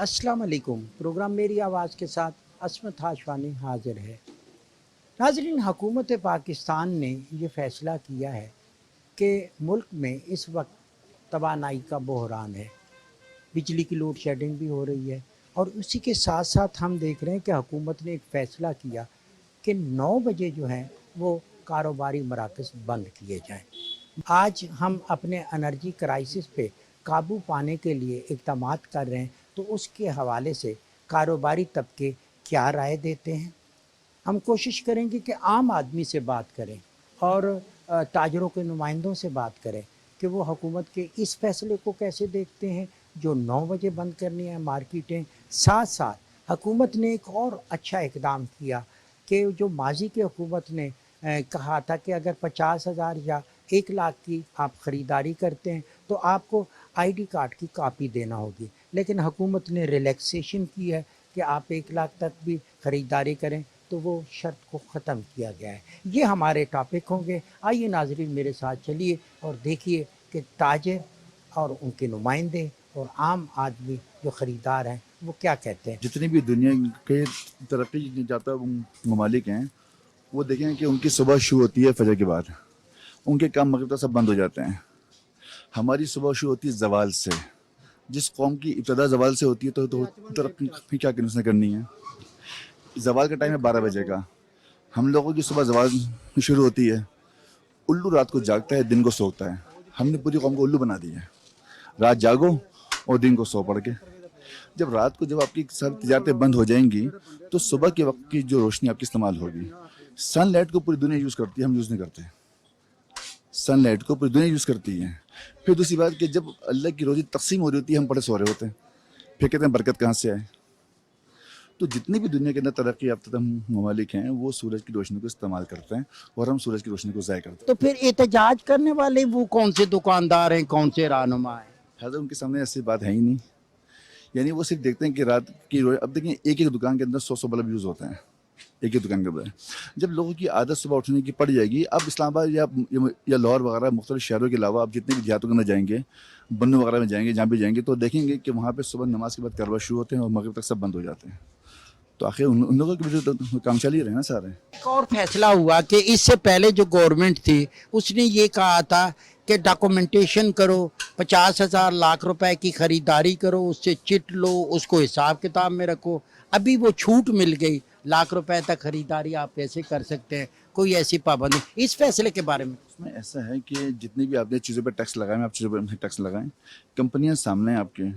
अस्सलाम वालेकुम। प्रोग्राम मेरी आवाज़ के साथ असमत हाशवानी हाजिर है। नाज़रीन, हुकूमत पाकिस्तान ने ये फ़ैसला किया है कि मुल्क में इस वक्त तवानाई का बहरान है, बिजली की लोड शेडिंग भी हो रही है और उसी के साथ साथ हम देख रहे हैं कि हुकूमत ने एक फ़ैसला किया कि 9 बजे जो है वो कारोबारी मराकज़ बंद किए जाएँ। आज हम अपने एनर्जी क्राइसिस पे काबू पाने के लिए इक़दामात कर रहे हैं, तो उसके हवाले से कारोबारी तबके क्या राय देते हैं। हम कोशिश करेंगे कि आम आदमी से बात करें और ताजरों के नुमाइंदों से बात करें कि वो हुकूमत के इस फैसले को कैसे देखते हैं जो 9 बजे बंद करनी है मार्केटें। साथ साथ हुकूमत ने एक और अच्छा इकदाम किया कि जो माजी की हुकूमत ने कहा था कि अगर 50,000 या 1 लाख की आप ख़रीदारी करते हैं तो आपको आईडी कार्ड की कापी देना होगी, लेकिन हुकूमत ने रिलैक्सेशन की है कि आप 1 लाख तक भी ख़रीदारी करें तो वो शर्त को ख़त्म किया गया है। ये हमारे टॉपिक होंगे। आइए नाज़रीन, मेरे साथ चलिए और देखिए कि ताजिर और उनके नुमाइंदे और आम आदमी जो ख़रीदार हैं वो क्या कहते हैं। जितनी भी दुनिया के तरक्की जाता ममालिक हैं, वो देखें कि उनकी सुबह शुरू होती है फजर के बाद, उनके काम मगरिब तक सब बंद हो जाते हैं। हमारी सुबह शुरू होती है ज़वाल से। जिस कौम की इब्तदा ज़वाल से होती है तो तरक्की क्या उसने करनी है। ज़वाल का टाइम है 12 बजे का। हम लोगों की सुबह ज़वाल शुरू होती है। उल्लू रात को जागता है, दिन को सोता है। हमने पूरी कौम को उल्लू बना दिया है। रात जागो और दिन को सो पड़ के। जब रात को जब आपकी सब तिजारतें बंद हो जाएंगी तो सुबह के वक्त की जो रोशनी आपकी इस्तेमाल होगी। सनलाइट को पूरी दुनिया यूज़ करती है, हम यूज़ नहीं करते। सनलाइट को पूरी दुनिया यूज़ करती है। फिर दूसरी बात कि जब अल्लाह की रोज़ी तकसीम हो रही होती है, हम बड़े सो रहे होते हैं। फिर कहते हैं बरकत कहाँ से आए। तो जितनी भी दुनिया के अंदर तरक्की याफ्ता ममालिक हैं वो सूरज की रोशनी को इस्तेमाल करते हैं और हम सूरज की रोशनी को ज़ाया करते हैं। तो फिर एहतजाज करने वाले वो कौन से दुकानदार हैं, कौन से रहनुमा हैं। लिहाजा उनके सामने ऐसी बात है ही नहीं। यानी वो सिर्फ देखते हैं कि रात की अब देखिए एक एक दुकान के अंदर 100 बल्ब यूज़ होते हैं, एक ही दुकान के अंदर। जब लोगों की आदत सुबह उठने की पड़ जाएगी, अब इस्लामाबाद या लाहौर वगैरह मुख्तलिफ शहरों के अलावा आप जितने भी देहातों के अंदर जाएंगे, बन्नू वगैरह में जाएंगे, जहाँ भी जाएंगे तो देखेंगे कि वहाँ पे सुबह नमाज के बाद कारोबार शुरू होते हैं और मगरिब तक सब बंद हो जाते हैं। तो आखिर उन लोगों के वजह तो काम चल ही रहे हैं ना सारे। एक और फैसला हुआ कि इससे पहले जो गवर्नमेंट थी उसने ये कहा था कि डॉक्यूमेंटेशन करो, 50,000 लाख रुपए की ख़रीदारी करो, उससे चिट लो, उसको हिसाब किताब में रखो। अभी वो छूट मिल गई, लाख रुपए तक ख़रीदारी आप ऐसे कर सकते हैं, कोई ऐसी पाबंदी। इस फैसले के बारे में उसमें ऐसा है कि जितनी भी आपने चीज़ों पर टैक्स लगाए, आप चीज़ों पर टैक्स लगाएं। कंपनियां सामने हैं आपके,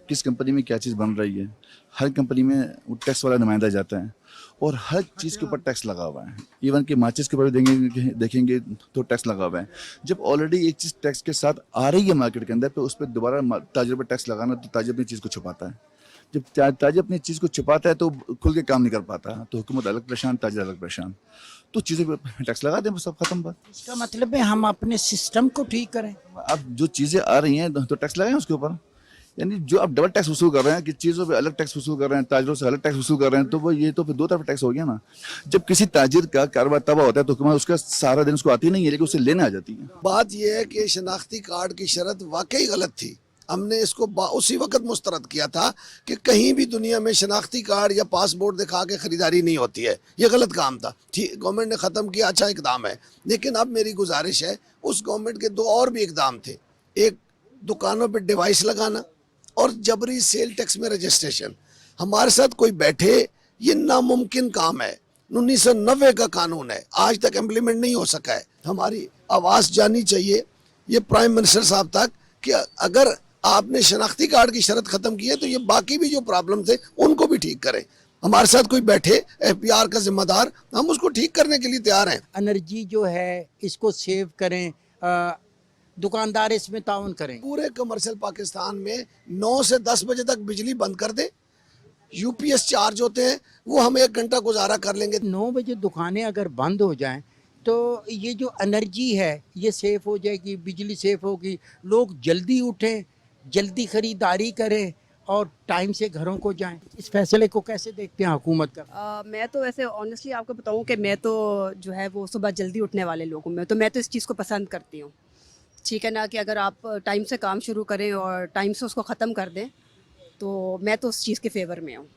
किस कंपनी में क्या चीज़ बन रही है। हर कंपनी में वो टैक्स वाला नुमाइंदा जाता है और हर चीज़ के ऊपर टैक्स लगा हुआ है। इवन कि माचिस के ऊपर देखेंगे तो टैक्स लगा हुआ है। जब ऑलरेडी एक चीज़ टैक्स के साथ आ रही है मार्केट के अंदर, तो उस पर दोबारा ताजर पर टैक्स लगाना, तो ताजर अपनी चीज़ को छुपाता है। जब ताजर अपनी चीज़ को छुपाता है तो खुल के काम नहीं कर पाता, तो हुकूमत अलग परेशान, ताजर अलग परेशान। तो चीज़ों पर टैक्स लगा दें, सब खत्म बात। इसका मतलब है हम अपने सिस्टम को ठीक करें। अब जो चीज़ें आ रही हैं तो टैक्स लगाएं उसके ऊपर। यानी जो आप डबल टैक्स वसूल कर रहे हैं कि चीज़ों पे अलग टैक्स वसूल कर रहे हैं, ताजरों से अलग टैक्स वसूल कर रहे हैं, तो वो ये तो फिर दो तरफ टैक्स हो गया ना। जब किसी ताजिर का कारोबार तबाह होता है तो हुकूमत उसका सारा दिन उसको आती नहीं है, लेकिन उसे लेने आ जाती है। बात यह है कि शनाख्ती कार्ड की शर्त वाकई गलत थी। हमने इसको उसी वक्त मुस्तरद किया था कि कहीं भी दुनिया में शनाख्ती कार्ड या पासपोर्ट दिखा के ख़रीदारी नहीं होती है। ये गलत काम था। ठीक, गवर्नमेंट ने ख़त्म किया, अच्छा इकदाम है। लेकिन अब मेरी गुजारिश है, उस गवर्नमेंट के दो और भी इकदाम थे। एक, दुकानों पर डिवाइस लगाना और जबरी सेल टैक्स में रजिस्ट्रेशन। हमारे साथ कोई बैठे, ये नामुमकिन काम है। 1990 का कानून है, आज तक इम्प्लीमेंट नहीं हो सका है। हमारी आवाज़ जानी चाहिए ये प्राइम मिनिस्टर साहब तक कि अगर आपने शनाख्ती कार्ड की शर्त ख़त्म की है तो ये बाकी भी जो प्रॉब्लम थे उनको भी ठीक करें। हमारे साथ कोई बैठे FPR का जिम्मेदार, हम उसको ठीक करने के लिए तैयार हैं। एनर्जी जो है इसको सेव करें, दुकानदार इसमें ताउन करें। पूरे कमर्शियल पाकिस्तान में 9 से 10 बजे तक बिजली बंद कर दे। UPS चार्ज होते हैं, वो हम 1 घंटा गुजारा कर लेंगे। 9 बजे दुकानें अगर बंद हो जाएं तो ये जो एनर्जी है ये सेफ हो जाएगी, बिजली सेफ होगी, लोग जल्दी उठें, जल्दी ख़रीदारी करें और टाइम से घरों को जाएं। इस फैसले को कैसे देखते हैं हुकूमत का। मैं तो वैसे ऑनेस्टली आपको बताऊं कि मैं तो जो है वो सुबह जल्दी उठने वाले लोगों में, तो मैं तो इस चीज़ को पसंद करती हूँ। ठीक है ना, कि अगर आप टाइम से काम शुरू करें और टाइम से उसको ख़त्म कर दें तो मैं तो उस चीज़ के फेवर में हूँ।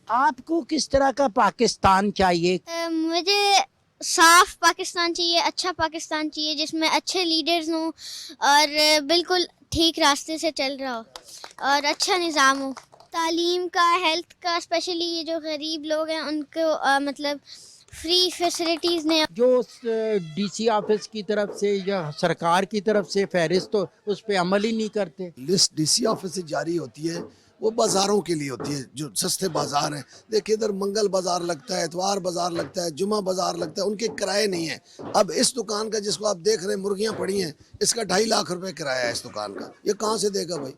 आपको किस तरह का पाकिस्तान चाहिए? मुझे साफ पाकिस्तान चाहिए, अच्छा पाकिस्तान चाहिए जिसमें अच्छे लीडर्स हों और बिल्कुल ठीक रास्ते से चल रहा हो और अच्छा निज़ाम हो तालीम का, हेल्थ का, स्पेशली ये जो गरीब लोग हैं उनको मतलब फ्री फैसिलिटीज़ ने। जो डीसी ऑफिस की तरफ से या सरकार की तरफ से फहरिस्त तो उस पे अमल ही नहीं करते। लिस्ट डीसी ऑफिस से जारी होती है, वो बाज़ारों के लिए होती है, जो सस्ते बाज़ार हैं। देखिए इधर मंगल बाज़ार लगता है, इतवार बाज़ार लगता है, जुमा बाज़ार लगता है, उनके किराए नहीं है। अब इस दुकान का जिसको आप देख रहे हैं मुर्गियाँ पड़ी हैं, इसका 2.5 लाख रुपए किराया है इस दुकान का। ये कहाँ से देगा भाई?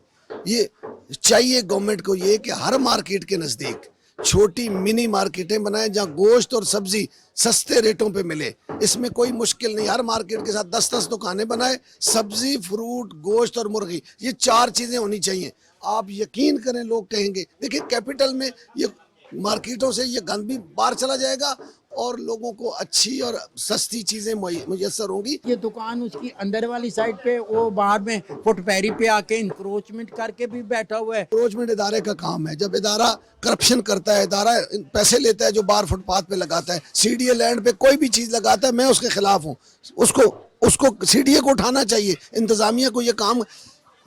ये चाहिए गवर्नमेंट को ये कि हर मार्केट के नज़दीक छोटी मिनी मार्केटें बनाए जहाँ गोश्त और सब्जी सस्ते रेटों पे मिले। इसमें कोई मुश्किल नहीं, हर मार्केट के साथ 10-10 दुकानें बनाए, सब्जी, फ्रूट, गोश्त और मुर्गी, ये 4 चीज़ें होनी चाहिए। आप यकीन करें लोग कहेंगे, देखिए कैपिटल में ये मार्केटों से ये गंद भी बाहर चला जाएगा और लोगों को अच्छी और सस्ती चीज़ें मुयस्सर होंगी। ये दुकान उसकी अंदर वाली साइड पे, वो बाहर में फुटपैरी पे आके इंक्रोचमेंट करके भी बैठा हुआ है। इंक्रोचमेंट इदारे का काम है। जब इदारा करप्शन करता है, इदारा पैसे लेता है जो बाहर फुटपाथ पे लगाता है, सीडीए लैंड पे कोई भी चीज़ लगाता है, मैं उसके खिलाफ हूँ। उसको सीडीए को उठाना चाहिए। इंतज़ामिया को ये काम,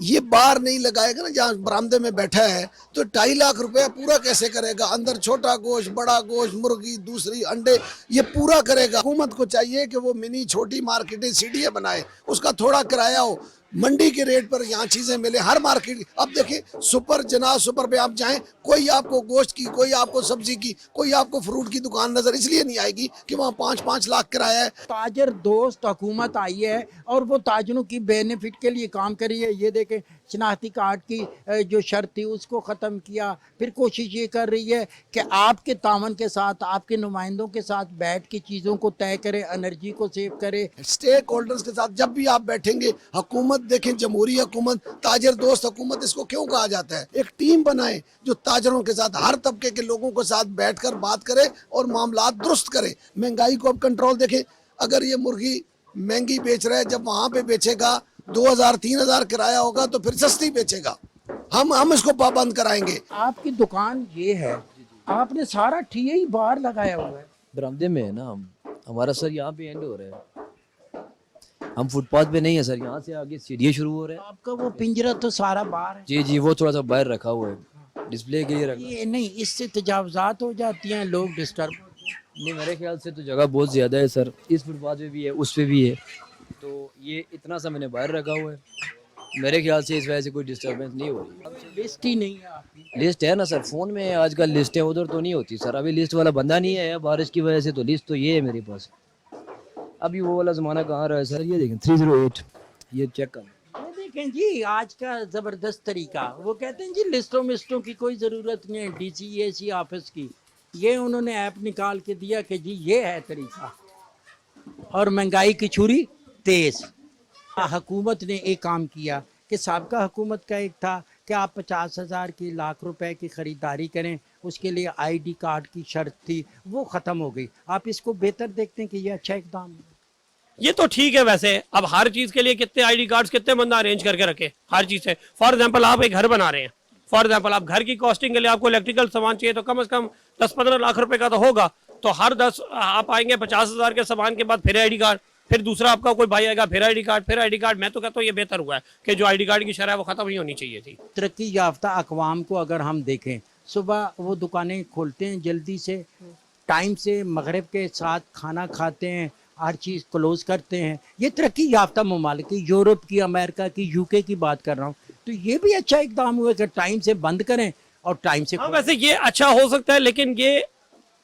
ये बाहर नहीं लगाएगा ना जहाँ बरामदे में बैठा है, तो 2.5 लाख रुपया पूरा कैसे करेगा? अंदर छोटा गोश्त, बड़ा गोश्त, मुर्गी, दूसरी अंडे, ये पूरा करेगा। हुकूमत को चाहिए कि वो मिनी छोटी मार्केटें सीडीए बनाए, उसका थोड़ा किराया हो, मंडी के रेट पर यहाँ चीज़ें मिले हर मार्केट। अब देखिए सुपर पे आप जाएं, कोई आपको गोश्त की, कोई आपको सब्जी की, कोई आपको फ्रूट की दुकान नजर इसलिए नहीं आएगी कि वहाँ 5-5 लाख किराया है। ताजर दोस्त हुकूमत आई है और वो ताजरों की बेनिफिट के लिए काम करी है। ये देखें, शनाख्ती कार्ड की जो शर्त थी उसको ख़त्म किया। फिर कोशिश ये कर रही है कि आपके तावन के साथ, आपके नुमाइंदों के साथ बैठ के चीज़ों को तय करे, एनर्जी को सेव करे। स्टेक होल्डर्स के साथ जब भी आप बैठेंगे, हुकूमत देखें, जमहूरी हुकूमत, ताजर दोस्त हुकूमत इसको क्यों कहा जाता है? एक टीम बनाए जो ताजरों के साथ, हर तबके के लोगों के साथ बैठकर बात करे और मामलात दुरुस्त करे। महंगाई को अब कंट्रोल, देखें अगर ये मुर्गी महंगी बेच रहा है, जब वहाँ पे बेचेगा 2,000-3,000 किराया होगा तो फिर सस्ती बेचेगा। हम इसको पाबंद कराएंगे। आपकी दुकान ये है, आपने सारा ठिया ही बाहर लगाया हुआ है। बरामदे में है ना हमारा सर, यहाँ पे एंड हो रहा है, हम फुटपाथ पे नहीं है सर, यहाँ से आगे सीढ़ियाँ शुरू हो रहे हैं। आपका वो पिंजरा तो सारा बाहर है। जी वो थोड़ा सा बाहर रखा हुआ है, डिस्प्ले के लिए रखा। ये नहीं, इससे तजावजात हो जाती हैं, लोग डिस्टर्ब। नहीं मेरे ख्याल से तो जगह बहुत ज़्यादा है सर, इस फुटपाथ पे भी है, उस पे भी है, तो ये इतना सा मैंने बाहर रखा हुआ है। मेरे ख्याल से इस वजह से कोई डिस्टर्बेंस नहीं हो रही। लिस्ट ही नहीं है आपकी। लिस्ट है ना सर, फ़ोन में आजकल लिस्ट है, उधर तो नहीं होती सर। अभी लिस्ट वाला बंदा नहीं है बारिश की वजह से, तो लिस्ट तो ये है मेरे पास। अभी वो वाला ज़माना कहाँ रहा है सर? ये देखें 308, ये चेक कर। ये देखें जी, आज का ज़बरदस्त तरीका, वो कहते हैं जी लिस्टों मिस्टों की कोई ज़रूरत नहीं है, डीसी ऑफिस की। ये उन्होंने ऐप निकाल के दिया कि जी ये है तरीका, और महंगाई की छुरी तेज़। हुकूमत ने एक काम किया कि साबका हुकूमत का एक था कि आप 50,000 की, लाख रुपए की ख़रीदारी करें, उसके लिए आईडी कार्ड की शर्त थी, वो ख़त्म हो गई। आप इसको बेहतर देखते हैं कि ये अच्छा इकदाम है? ये तो ठीक है। वैसे अब हर चीज के लिए कितने आईडी कार्ड्स कितने बंदा अरेंज करके रखे हर चीज से। फॉर एग्जांपल आप एक घर बना रहे हैं, फॉर एग्जांपल आप घर की कॉस्टिंग के लिए आपको इलेक्ट्रिकल सामान चाहिए तो कम से कम 10-15 लाख रुपए का तो होगा। तो हर 10 आप आएंगे 50,000 के सामान के बाद फिर आईडी कार्ड, फिर दूसरा आपका कोई भाई आएगा फिर आईडी कार्ड, फिर आईडी कार्ड। मैं तो कहता हूँ ये बेहतर हुआ है कि जो आईडी कार्ड की शरह है वो खत्म ही होनी चाहिए थी। तरक्की याफ्ता अक़वाम को अगर हम देखें, सुबह वो दुकानें खोलते हैं जल्दी से, टाइम से, मगरिब के साथ खाना खाते हैं, हर चीज़ क्लोज करते हैं। ये तरक्की याफ्ता ममालिक की, यूरोप की, अमेरिका की, यूके की बात कर रहा हूँ। तो ये भी अच्छा इकदाम हुआ कि टाइम से बंद करें और टाइम से। हाँ वैसे ये अच्छा हो सकता है, लेकिन ये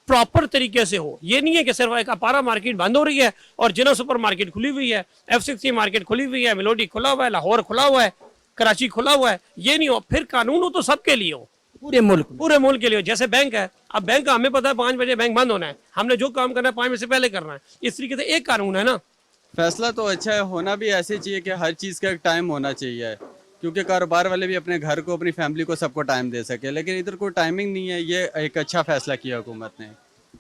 प्रॉपर तरीके से हो। ये नहीं है कि सिर्फ एक अपारा मार्केट बंद हो रही है और जिना सुपर मार्केट खुली हुई है, F60 मार्केट खुली हुई है, मेलोडी खुला हुआ है, लाहौर खुला हुआ है, कराची खुला हुआ है। ये नहीं हो, फिर कानून हो तो सबके लिए हो, पूरे मुल्क के लिए हो। जैसे बैंक है, अब बैंक का हमें पता है 5 बजे बैंक बंद होना है, हमने जो काम करना है 5 बजे से पहले करना है। इस तरीके से एक कानून है ना। फैसला तो अच्छा है, होना भी ऐसे चाहिए कि हर चीज़ का एक टाइम होना चाहिए, क्योंकि कारोबार वाले भी अपने घर को, अपनी फैमिली को, सबको टाइम दे सके। लेकिन इधर कोई टाइमिंग नहीं है। ये एक अच्छा फैसला किया हुकूमत ने।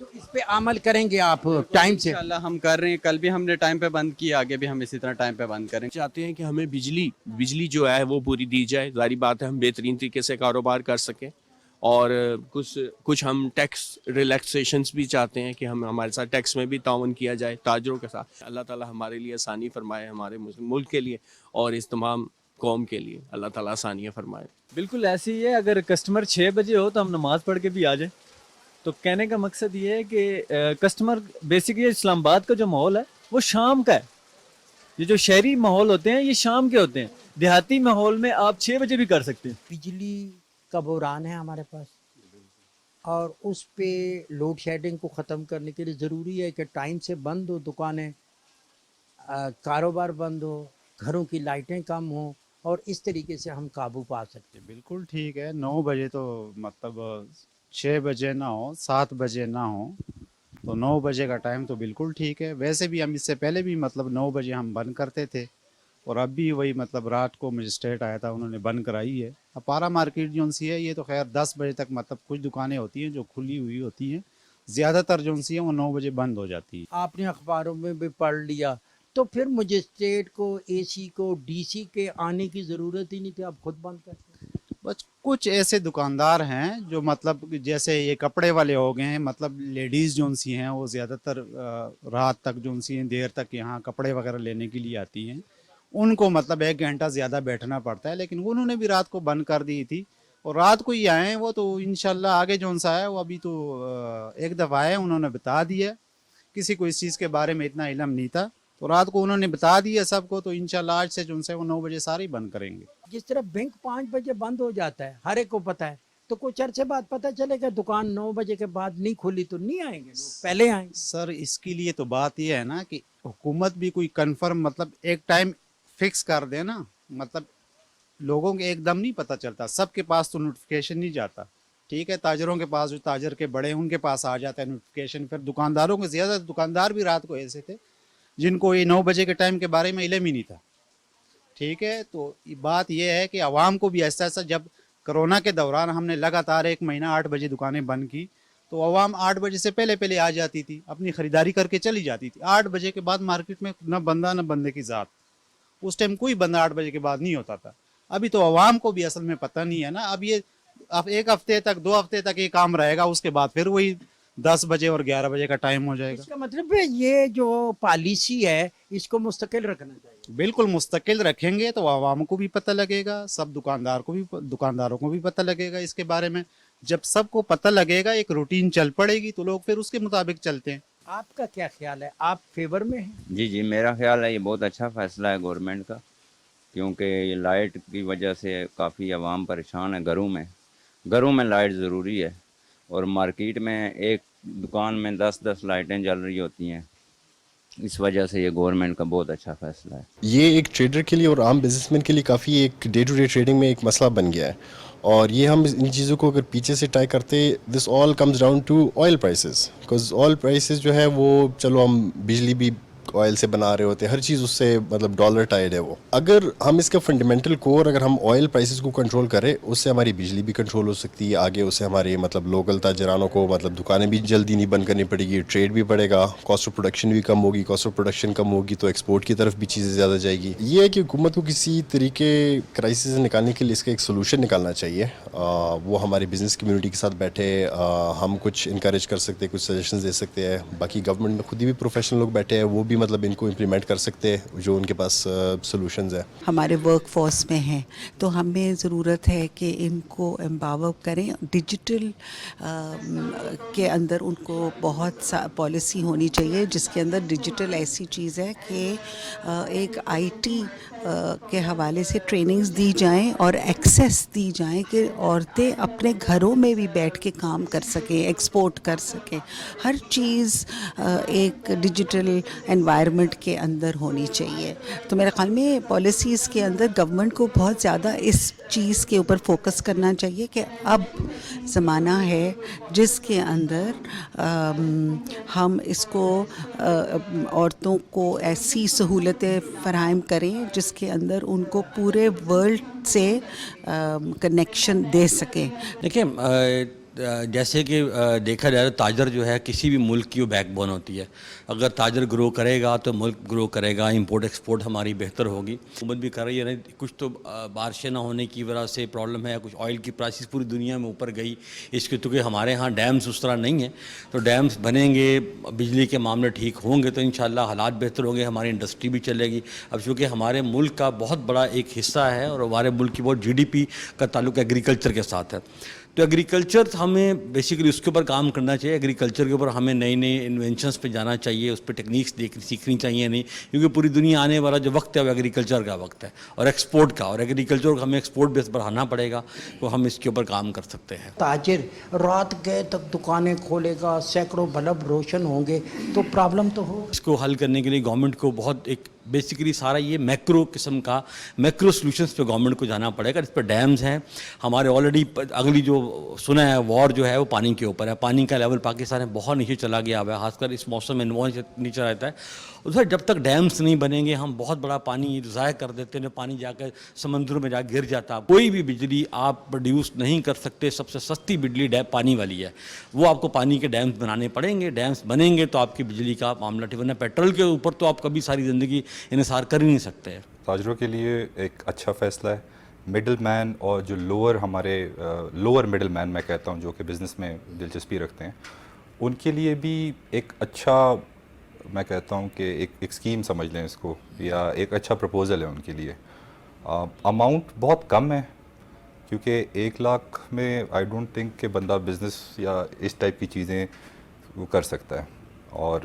तो इस पे अमल करेंगे आप टाइम से? इंशाल्लाह हम कर रहे हैं, कल भी हमने टाइम पे बंद किया, आगे भी हम इसी तरह टाइम पे बंद करेंगे। चाहते हैं कि हमें बिजली जो है वो पूरी दी जाए। जारी बात है हम बेहतरीन तरीके से कारोबार कर सकें, और कुछ हम टैक्स रिलैक्सेशंस भी चाहते हैं कि हम हमारे साथ टैक्स में भी ताउन किया जाए ताजरों के साथ। अल्लाह ताला हमारे लिए आसानी फरमाए, हमारे मुल्क के लिए और इस तमाम कौम के लिए अल्लाह ताला आसानियाँ फरमाए। बिल्कुल ऐसे ही है, अगर कस्टमर 6 बजे हो तो हम नमाज़ पढ़ के भी आ जाएं। तो कहने का मकसद ये है कि कस्टमर बेसिकली इस्लामाबाद का जो माहौल है वो शाम का है। ये जो शहरी माहौल होते हैं ये शाम के होते हैं, देहाती माहौल में आप 6 बजे भी कर सकते हैं। बिजली का बहरान है हमारे पास, और उस पे लोड शेडिंग को ख़त्म करने के लिए ज़रूरी है कि टाइम से बंद हो दुकानें, कारोबार बंद हो, घरों की लाइटें कम हो, और इस तरीके से हम काबू पा सकते हैं। बिल्कुल ठीक है। 9 बजे तो मतलब 6 बजे ना हो, 7 बजे ना हो, तो 9 बजे का टाइम तो बिल्कुल ठीक है। वैसे भी हम इससे पहले भी मतलब 9 बजे हम बंद करते थे, और अब भी वही मतलब रात को मजिस्ट्रेट आया था, उन्होंने बंद कराई है। अपारा मार्केट जो सी है ये तो खैर 10 बजे तक मतलब कुछ दुकानें होती हैं जो खुली हुई होती हैं, ज़्यादातर जो सी है वो 9 बजे बंद हो जाती है। आपने अखबारों में भी पढ़ लिया, तो फिर मजिस्ट्रेट को, एसी को, डीसी के आने की ज़रूरत ही नहीं थी, आप खुद बंद करते। बस कुछ ऐसे दुकानदार हैं जो मतलब जैसे ये कपड़े वाले हो गए हैं, मतलब लेडीज़ जो सी हैं वो ज़्यादातर रात तक जो सी हैं देर तक यहाँ कपड़े वगैरह लेने के लिए आती हैं, उनको मतलब 1 घंटा ज़्यादा बैठना पड़ता है। लेकिन उन्होंने भी रात को बंद कर दी थी, और रात को ही आए वो तो इंशाल्लाह आगे जो सा है वो अभी तो एक दफ़ा आए, उन्होंने बता दिया। किसी को इस चीज़ के बारे में इतना इल्म नहीं था, तो रात को उन्होंने बता दिया सबको, तो इंशाल्लाह आज से जो से वो 9 बजे सारे ही बंद करेंगे। जिस तरह बैंक 5 बजे बंद हो जाता है, हर एक को पता है, तो कुछ अरसे बाद पता चलेगा दुकान 9 बजे के बाद नहीं खुली तो नहीं आएंगे लोग, पहले आएंगे। सर इसके लिए तो बात यह है ना कि हुकूमत भी कोई कंफर्म मतलब एक टाइम फिक्स कर दे ना, मतलब लोगों के एकदम नहीं पता चलता, सबके पास तो नोटिफिकेशन नहीं जाता। ठीक है, ताजरों के पास, जो ताजर के बड़े उनके पास आ जाता है नोटिफिकेशन, फिर दुकानदारों के ज़्यादा दुकानदार भी रात को ऐसे थे जिनको ये 9 बजे के टाइम के बारे में इल्म ही नहीं था। ठीक है, तो बात यह है कि आवाम को भी ऐसा ऐसा, जब कोरोना के दौरान हमने लगातार 1 महीना 8 बजे दुकानें बंद की, तो आवाम 8 बजे से पहले आ जाती थी, अपनी ख़रीदारी करके चली जाती थी। 8 बजे के बाद मार्केट में न बंदा न बंदे की ज़ात, उस टाइम कोई बंदा 8 बजे के बाद नहीं होता था। अभी तो आवाम को भी असल में पता नहीं है ना, अब ये अब 1 हफ्ते तक 2 हफ्ते तक ये काम रहेगा, उसके बाद फिर वही 10 बजे और 11 बजे का टाइम हो जाएगा। इसका मतलब है ये जो पॉलिसी है इसको मुस्तकिल रखना चाहिए। बिल्कुल मुस्तकिल रखेंगे तो आवाम को भी पता लगेगा, सब दुकानदारों को भी पता लगेगा इसके बारे में। जब सबको पता लगेगा, एक रूटीन चल पड़ेगी, तो लोग फिर उसके मुताबिक चलते हैं। आपका क्या ख्याल है, आप फेवर में हैं? जी मेरा ख्याल है ये बहुत अच्छा फ़ैसला है गवर्नमेंट का, क्योंकि ये लाइट की वजह से काफ़ी आवाम परेशान है। घरों में लाइट ज़रूरी है, और मार्केट में एक दुकान में 10-10 लाइटें जल रही होती हैं, इस वजह से ये गवर्नमेंट का बहुत अच्छा फ़ैसला है। ये एक ट्रेडर के लिए और आम बिजनेसमैन के लिए काफ़ी एक डे टू डे ट्रेडिंग में एक मसला बन गया है, और ये हम इन चीज़ों को अगर पीछे से ट्राई करते, this all comes down to oil prices, because oil prices जो है वो, चलो हम बिजली भी ऑयल से बना रहे होते हैं, हर चीज़ उससे मतलब डॉलर टाइड है वो। अगर हम इसका फंडामेंटल कोर, अगर हम ऑयल प्राइसेस को कंट्रोल करें, उससे हमारी बिजली भी कंट्रोल हो सकती है। आगे उससे हमारे मतलब लोकल ताजरानों को मतलब दुकानें भी जल्दी नहीं बंद करनी पड़ेगी, ट्रेड भी बढ़ेगा, कॉस्ट ऑफ प्रोडक्शन भी कम होगी। कॉस्ट ऑफ प्रोडक्शन कम होगी तो एक्सपोर्ट की तरफ भी चीज़ें ज़्यादा जाएगी। ये है कि हुकूमत को किसी तरीके क्राइसिस से निकालने के लिए इसका एक सोल्यूशन निकालना चाहिए। वो हमारे बिज़नेस कम्यूनिटी के साथ बैठे, हम कुछ इंकरेज कर सकते हैं, कुछ सजेशन दे सकते हैं। बाकी गवर्नमेंट में खुद ही भी प्रोफेशनल लोग बैठे हैं, वो भी मतलब इनको इम्प्लीमेंट कर सकते हैं जो उनके पास सॉल्यूशंस है। हमारे वर्क फोर्स में हैं, तो हमें ज़रूरत है कि इनको एम्पावर करें। डिजिटल के अंदर उनको बहुत सा पॉलिसी होनी चाहिए, जिसके अंदर डिजिटल ऐसी चीज़ है कि एक आईटी के हवाले से ट्रेनिंग्स दी जाएं और एक्सेस दी जाएं कि औरतें अपने घरों में भी बैठ के काम कर सकें, एक्सपोर्ट कर सकें। हर चीज़ एक डिजिटल एनवायरनमेंट के अंदर होनी चाहिए। तो मेरे ख्याल में पॉलिसीज़ के अंदर गवर्नमेंट को बहुत ज़्यादा इस चीज़ के ऊपर फोकस करना चाहिए कि अब ज़माना है जिसके अंदर हम इसको औरतों को ऐसी सहूलतें फराहम करें जिसके अंदर उनको पूरे वर्ल्ड से कनेक्शन दे सकें। देखिए, جیسے کہ دیکھا جائے تاجر جو ہے کسی بھی ملک کی وہ بیک بون ہوتی ہے. اگر تاجر گرو کرے گا تو ملک گرو کرے گا, امپورٹ ایکسپورٹ ہماری بہتر ہوگی. حکومت بھی کر رہی ہے, کچھ تو بارشیں نہ ہونے کی وجہ سے پرابلم ہے, کچھ آئل کی پرائسز پوری دنیا میں اوپر گئی اس کے, تو کہ ہمارے ہاں ڈیمز اس طرح نہیں ہیں, تو ڈیمز بنیں گے, بجلی کے معاملے ٹھیک ہوں گے تو انشاءاللہ حالات بہتر ہوں گے, ہماری انڈسٹری بھی چلے گی. اب چونکہ ہمارے ملک کا بہت بڑا ایک حصہ ہے اور ہمارے ملک کی بہت GDP کا تعلق ایگریکلچر کے ساتھ ہے, تو ایگریکلچر ہمیں بیسیکلی اس کے اوپر کام کرنا چاہیے. ایگریکلچر کے اوپر ہمیں نئی نئی انوینشنس پہ جانا چاہیے, اس پہ ٹیکنیکس سیکھنی چاہیے نہیں, کیونکہ پوری دنیا آنے والا جو وقت ہے وہ ایگریکلچر کا وقت ہے اور ایکسپورٹ کا, اور ایگریکلچر کو ہمیں ایکسپورٹ بیس بڑھانا پڑے گا, تو ہم اس کے اوپر کام کر سکتے ہیں. تاجر رات گئے تک دکانیں کھولے گا, سینکڑوں بلب روشن ہوں گے, تو پرابلم تو ہو. اس کو حل کرنے کے لیے گورنمنٹ کو بہت ایک بیسیکلی سارا یہ میکرو قسم کا میکرو سلوشنس پہ گورنمنٹ کو جانا پڑے گا. اس پہ ڈیمز ہیں ہمارے آلریڈی, اگلی جو سنا ہے وار جو ہے وہ پانی کے اوپر ہے, پانی کا لیول پاکستان میں بہت نیچے چلا گیا ہوا ہے, خاص کر اس موسم میں نیچے رہتا ہے. ادھر جب تک ڈیمز نہیں بنیں گے ہم بہت بڑا پانی ضائع کر دیتے ہیں, پانی جا کر سمندروں میں جا گر جاتا. کوئی بھی بجلی آپ پروڈیوس نہیں کر سکتے, سب سے سستی بجلی پانی والی ہے, وہ آپ کو پانی کے ڈیمز بنانے پڑیں گے. ڈیمز بنیں گے تو آپ کی بجلی کا معاملہ ٹھیک, ورنہ پیٹرول کے اوپر تو آپ کبھی ساری زندگی انحصار کر ہی نہیں سکتے. تاجروں کے لیے ایک اچھا فیصلہ ہے. مڈل مین اور جو ہمارے لوور مڈل مین میں کہتا ہوں, جو کہ بزنس میں دلچسپی رکھتے ہیں, ان کے لیے بھی ایک اچھا, میں کہتا ہوں کہ ایک اسکیم سمجھ لیں اس کو, یا ایک اچھا پروپوزل ہے ان کے لیے. اماؤنٹ بہت کم ہے, کیونکہ 1 لاکھ میں آئی ڈونٹ تھنک کہ بندہ بزنس یا اس ٹائپ کی چیزیں وہ کر سکتا ہے. اور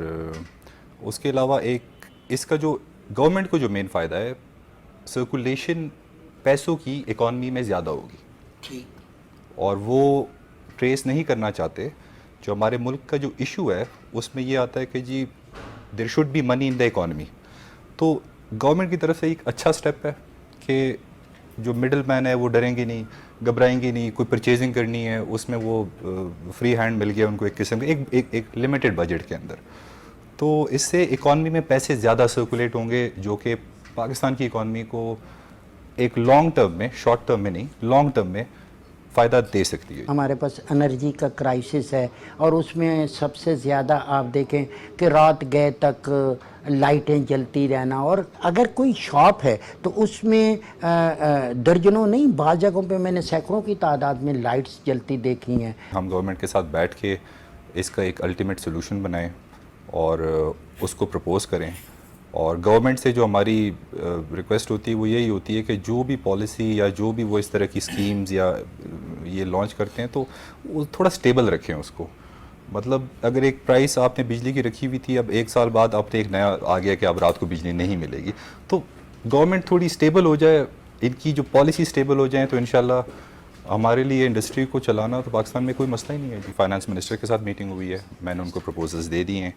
اس کے علاوہ ایک اس کا جو گورنمنٹ کو جو مین فائدہ ہے, سرکولیشن پیسوں کی اکانومی میں زیادہ ہوگی, اور وہ ٹریس نہیں کرنا چاہتے. جو ہمارے ملک کا جو ایشو ہے اس میں یہ آتا ہے کہ جی there should be money in the economy. تو گورنمنٹ کی طرف سے ایک اچھا سٹیپ ہے کہ جو مڈل مین ہے وہ ڈریں گے نہیں, گھبرائیں گے نہیں. کوئی پرچیزنگ کرنی ہے اس میں وہ فری ہینڈ مل گیا ان کو ایک قسم کا, ایک لمیٹڈ بجٹ کے اندر. تو اس سے اکانومی میں پیسے زیادہ سرکولیٹ ہوں گے, جو کہ پاکستان کی اکانومی کو ایک لانگ ٹرم میں, شارٹ ٹرم میں نہیں, لانگ ٹرم میں فائدہ دے سکتی ہے. ہمارے پاس انرجی کا کرائسس ہے, اور اس میں سب سے زیادہ آپ دیکھیں کہ رات گئے تک لائٹیں جلتی رہنا, اور اگر کوئی شاپ ہے تو اس میں درجنوں نہیں, بعض جگہوں پہ میں نے سینکڑوں کی تعداد میں لائٹس جلتی دیکھی ہیں. ہم گورنمنٹ کے ساتھ بیٹھ کے اس کا ایک الٹیمیٹ سلوشن بنائیں اور اس کو پرپوز کریں. اور گورنمنٹ سے جو ہماری ریکویسٹ ہوتی ہے وہ یہی ہوتی ہے کہ جو بھی پالیسی یا جو بھی وہ اس طرح کی اسکیمز یا یہ لانچ کرتے ہیں تو وہ تھوڑا سٹیبل رکھیں اس کو. مطلب اگر ایک پرائس آپ نے بجلی کی رکھی ہوئی تھی, اب 1 سال بعد آپ نے ایک نیا آ گیا کہ اب رات کو بجلی نہیں ملے گی, تو گورنمنٹ تھوڑی سٹیبل ہو جائے, ان کی جو پالیسی سٹیبل ہو جائیں, تو انشاءاللہ ہمارے لیے انڈسٹری کو چلانا تو پاکستان میں کوئی مسئلہ ہی نہیں ہے. فائنانس منسٹر کے ساتھ میٹنگ ہوئی ہے, میں نے ان کو پروپوزلز دے دیے ہیں,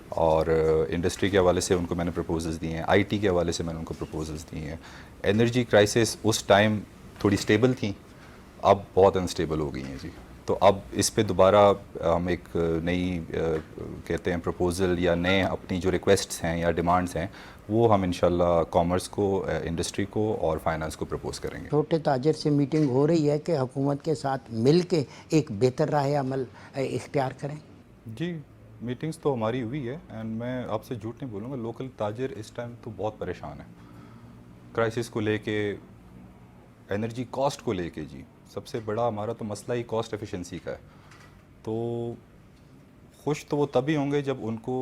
اور انڈسٹری کے حوالے سے ان کو میں نے پروپوزلز دیے ہیں, آئی ٹی کے حوالے سے میں نے ان کو پروپوزلز دیے ہیں. انرجی کرائسس اس ٹائم تھوڑی سٹیبل تھیں, اب بہت انسٹیبل ہو گئی ہیں جی. تو اب اس پہ دوبارہ ہم ایک نئی کہتے ہیں پروپوزل یا نئے اپنی جو ریکویسٹس ہیں یا ڈیمانڈس ہیں وہ ہم انشاءاللہ کامرس کو, انڈسٹری کو اور فائنانس کو پرپوز کریں گے. چھوٹے تاجر سے میٹنگ ہو رہی ہے کہ حکومت کے ساتھ مل کے ایک بہتر راہ عمل اختیار کریں. جی میٹنگز تو ہماری ہوئی ہے, اینڈ میں آپ سے جھوٹ نہیں بولوں گا, لوکل تاجر اس ٹائم تو بہت پریشان ہیں کرائسس کو لے کے, انرجی کاسٹ کو لے کے. جی سب سے بڑا ہمارا تو مسئلہ ہی کاسٹ ایفیشنسی کا ہے. تو خوش تو وہ تبھی ہوں گے جب ان کو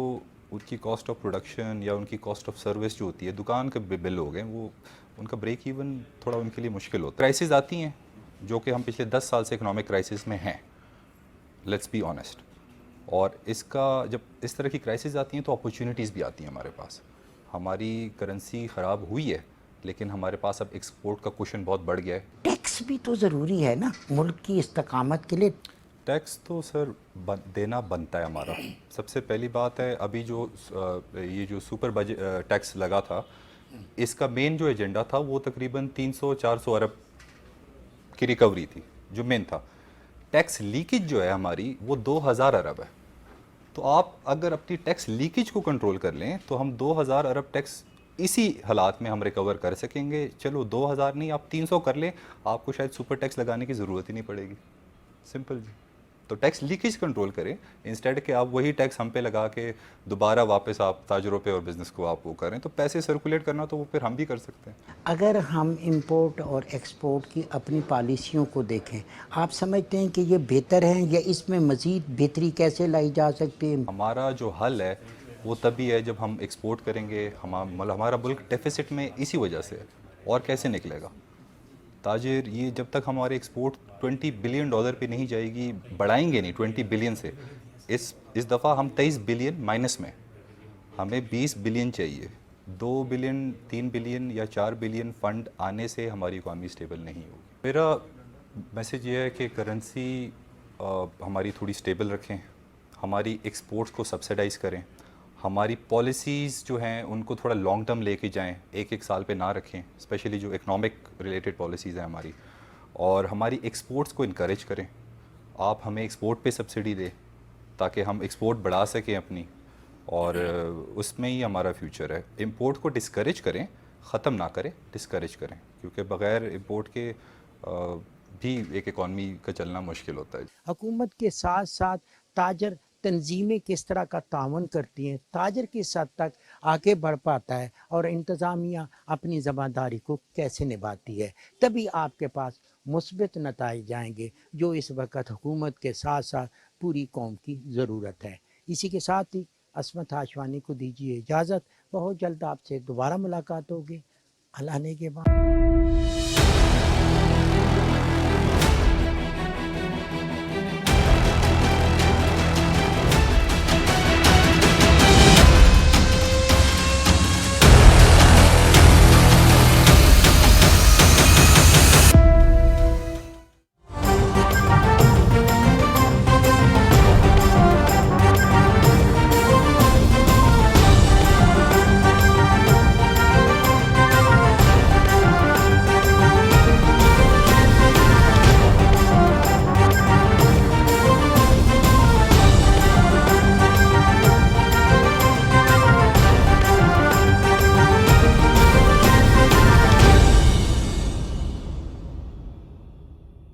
ان کی کاسٹ آف پروڈکشن یا ان کی کاسٹ آف سروس جو ہوتی ہے, دکان کے بل ہو گئے, وہ ان کا بریک ایون تھوڑا ان کے لیے مشکل ہوتا ہے. کرائسس آتی ہیں جو کہ ہم پچھلے 10 سال سے اکنامک کرائسس میں ہیں, لیٹس بی آنیسٹ. اور اس کا جب اس طرح کی کرائسس آتی ہیں تو اپرچونیٹیز بھی آتی ہیں ہمارے پاس. ہماری کرنسی خراب ہوئی ہے, لیکن ہمارے پاس اب ایکسپورٹ کا کوشن بہت بڑھ گیا ہے. ٹیکس بھی تو ضروری ہے نا ملک کی استقامت کے لیے. ٹیکس تو سر دینا بنتا ہے ہمارا. سب سے پہلی بات ہے, ابھی جو یہ جو سپر بجٹ ٹیکس لگا تھا, اس کا مین جو ایجنڈا تھا وہ تقریباً 300-400 ارب کی ریکوری تھی, جو مین تھا. ٹیکس لیکیج جو ہے ہماری وہ 2000 ارب ہے. تو آپ اگر اپنی ٹیکس لیکیج کو کنٹرول کر لیں تو ہم 2000 ارب ٹیکس اسی حالات میں ہم ریکور کر سکیں گے. چلو 2000 نہیں, آپ 300 کر لیں, آپ کو شاید سپر ٹیکس لگانے کی ضرورت ہی نہیں پڑے گی. سمپل جی. तो टैक्स लीकेज कंट्रोल करें, इंस्टेड कि आप वही टैक्स हम पे लगा के दोबारा वापस आप ताजरों पे और बिज़नेस को आप वो करें। तो पैसे सर्कुलेट करना तो वो फिर हम भी कर सकते हैं। अगर हम इंपोर्ट और एक्सपोर्ट की अपनी पॉलिसियों को देखें, आप समझते हैं कि ये बेहतर है या इसमें मज़ीद बेहतरी कैसे लाई जा सकती है? हमारा जो हल है वो तभी है जब हम एक्सपोर्ट करेंगे। हमारा मुल्क डेफिसिट में इसी वजह से है, और कैसे निकलेगा? ताजिर ये जब तक हमारे एक्सपोर्ट $20 बिलियन पे नहीं जाएगी, बढ़ाएंगे नहीं 20 बिलियन से। इस दफ़ा हम 23 बिलियन माइनस में, हमें 20 बिलियन चाहिए। 2 बिलियन 3 बिलियन या 4 बिलियन फंड आने से हमारी इकॉनमी स्टेबल नहीं होगी। मेरा मैसेज ये है कि करेंसी हमारी थोड़ी स्टेबल रखें, हमारी एक्सपोर्ट्स को सब्सिडाइज़ करें, हमारी पॉलिसीज़ जो हैं उनको थोड़ा लॉन्ग टर्म लेके जाएं, एक साल पे ना रखें, स्पेशली जो इकनॉमिक रिलेटेड पॉलिसीज़ हैं हमारी, और हमारी एक्सपोर्ट्स को इनकरेज करें। आप हमें एक्सपोर्ट पे सब्सिडी दें ताकि हम एक्सपोर्ट बढ़ा सकें अपनी, और उसमें ही हमारा फ्यूचर है। इंपोर्ट को डिस्करेज करें, ख़त्म ना करें, डिस्करेज करें, क्योंकि बग़ैर इंपोर्ट के भी एक इकॉनमी का चलना मुश्किल होता है। हुकूमत के साथ साथ ताजर तंजीमें किस तरह का तावन करती हैं, ताजर किस हद तक आगे बढ़ पाता है और इंतज़ामिया अपनी ज़िम्मेदारी को कैसे निभाती है, तभी आपके पास मुस्बत नताइज जाएंगे, जो इस वक्त हुकूमत के साथ साथ पूरी कौम की ज़रूरत है। इसी के साथ ही अस्मत हाशवानी को दीजिए इजाज़त। बहुत जल्द आपसे दोबारा मुलाकात होगी। अल्लाह ने के बाद।